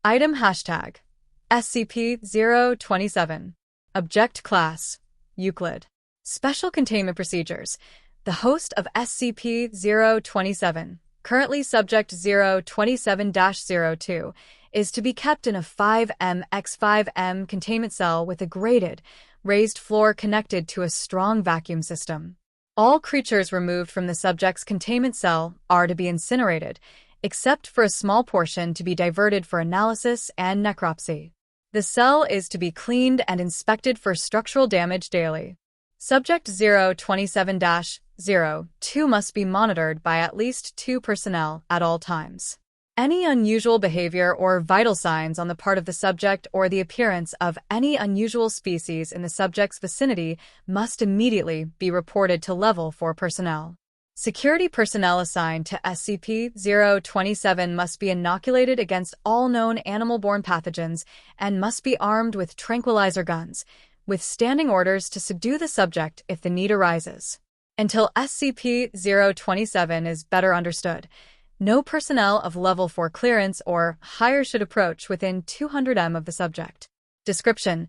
Item hashtag SCP-027. Object Class Euclid. Special Containment Procedures. The host of SCP-027, currently Subject 027-02, is to be kept in a 5M x 5M containment cell with a grated, raised floor connected to a strong vacuum system. All creatures removed from the subject's containment cell are to be incinerated, except for a small portion to be diverted for analysis and necropsy. The cell is to be cleaned and inspected for structural damage daily. Subject 027-02 must be monitored by at least 2 personnel at all times. Any unusual behavior or vital signs on the part of the subject or the appearance of any unusual species in the subject's vicinity must immediately be reported to Level 4 personnel. Security personnel assigned to SCP-027 must be inoculated against all known animal-borne pathogens and must be armed with tranquilizer guns, with standing orders to subdue the subject if the need arises. Until SCP-027 is better understood, no personnel of Level 4 clearance or higher should approach within 200 m of the subject. Description: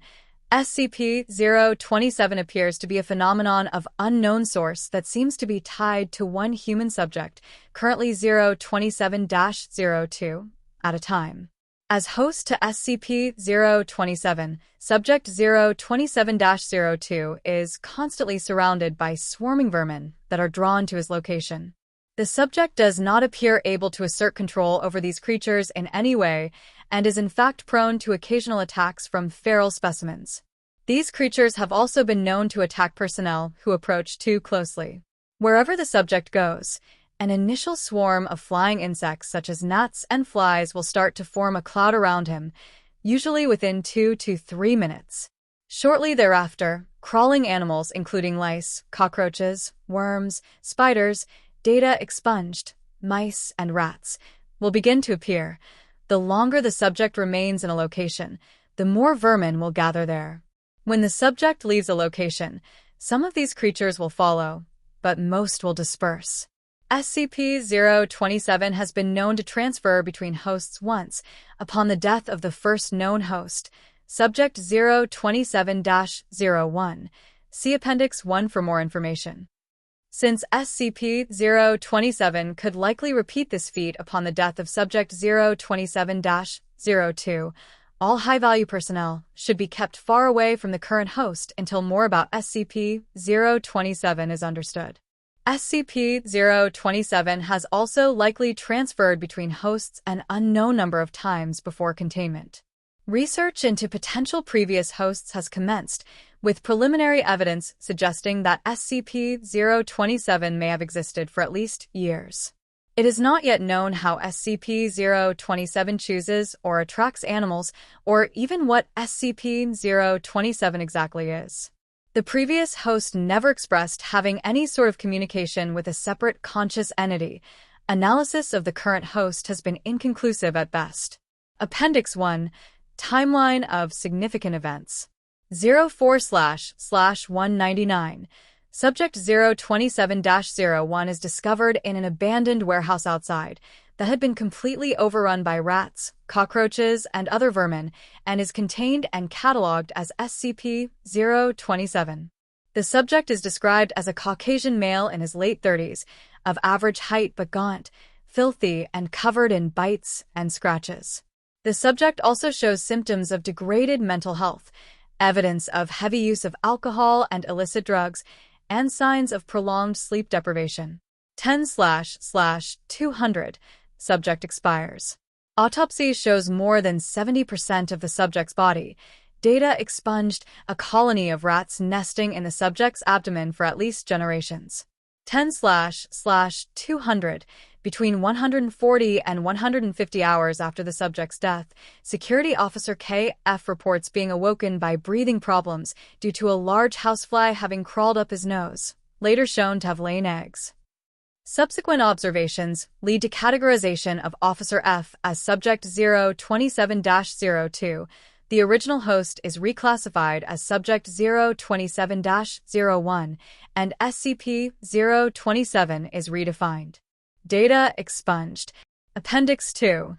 SCP-027 appears to be a phenomenon of unknown source that seems to be tied to one human subject, currently 027-02, at a time. As host to SCP-027, Subject 027-02 is constantly surrounded by swarming vermin that are drawn to his location. The subject does not appear able to assert control over these creatures in any way and is in fact prone to occasional attacks from feral specimens. These creatures have also been known to attack personnel who approach too closely. Wherever the subject goes, an initial swarm of flying insects such as gnats and flies will start to form a cloud around him, usually within 2 to 3 minutes. Shortly thereafter, crawling animals including lice, cockroaches, worms, spiders, data expunged, mice, and rats will begin to appear. The longer the subject remains in a location, the more vermin will gather there. When the subject leaves a location, some of these creatures will follow, but most will disperse. SCP-027 has been known to transfer between hosts once, upon the death of the first known host, Subject 027-01. See Appendix 1 for more information. Since SCP-027 could likely repeat this feat upon the death of Subject 027-02, all high-value personnel should be kept far away from the current host until more about SCP-027 is understood. SCP-027 has also likely transferred between hosts an unknown number of times before containment. Research into potential previous hosts has commenced, with preliminary evidence suggesting that SCP-027 may have existed for at least years. It is not yet known how SCP-027 chooses or attracts animals, or even what SCP-027 exactly is. The previous host never expressed having any sort of communication with a separate conscious entity. Analysis of the current host has been inconclusive at best. Appendix 1. Timeline of significant events. 04//199. Subject 027-01 is discovered in an abandoned warehouse outside that had been completely overrun by rats, cockroaches, and other vermin, and is contained and catalogued as SCP-027. The subject is described as a Caucasian male in his late 30s, of average height but gaunt, filthy, and covered in bites and scratches. The subject also shows symptoms of degraded mental health, evidence of heavy use of alcohol and illicit drugs, and signs of prolonged sleep deprivation. 10//200. Subject expires. Autopsy shows more than 70% of the subject's body. Data expunged, a colony of rats nesting in the subject's abdomen for at least generations. 10//200. Between 140 and 150 hours after the subject's death, Security Officer K.F. reports being awoken by breathing problems due to a large housefly having crawled up his nose, later shown to have laid eggs. Subsequent observations lead to categorization of Officer F as Subject 027-02. The original host is reclassified as Subject 027-01, and SCP-027 is redefined. Data expunged. Appendix 2.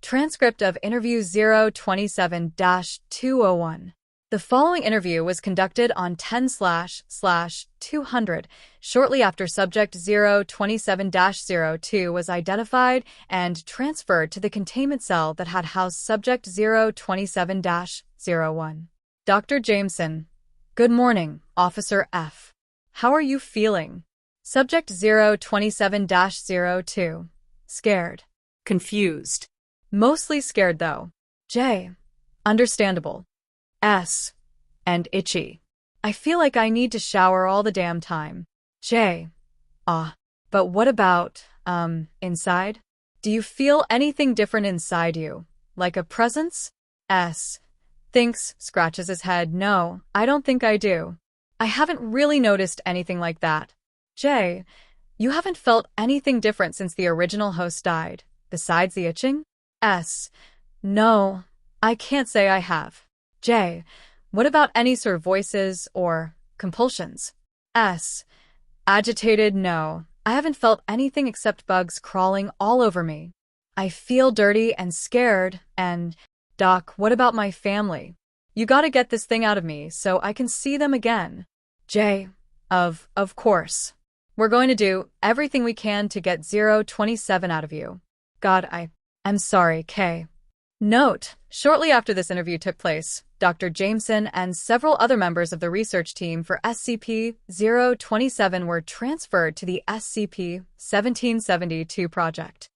Transcript of Interview 027-201. The following interview was conducted on 10//200, shortly after Subject 027-02 was identified and transferred to the containment cell that had housed Subject 027-01. Dr. Jameson. Good morning, Officer F. How are you feeling? Subject 027-02. Scared. Confused. Mostly scared, though. J. Understandable. S. And itchy. I feel like I need to shower all the damn time. J. But what about, inside? Do you feel anything different inside you? Like a presence? S. Thinks, scratches his head. No, I don't think I do. I haven't really noticed anything like that. J. You haven't felt anything different since the original host died, besides the itching? S. No, I can't say I have. J. What about any sort of voices or compulsions? S. Agitated. No, I haven't felt anything except bugs crawling all over me. I feel dirty and scared, and, Doc, what about my family? You gotta get this thing out of me so I can see them again. J. Of course. We're going to do everything we can to get 027 out of you. God, I'm sorry, K. Note, shortly after this interview took place, Dr. Jameson and several other members of the research team for SCP-027 were transferred to the SCP-1772 project.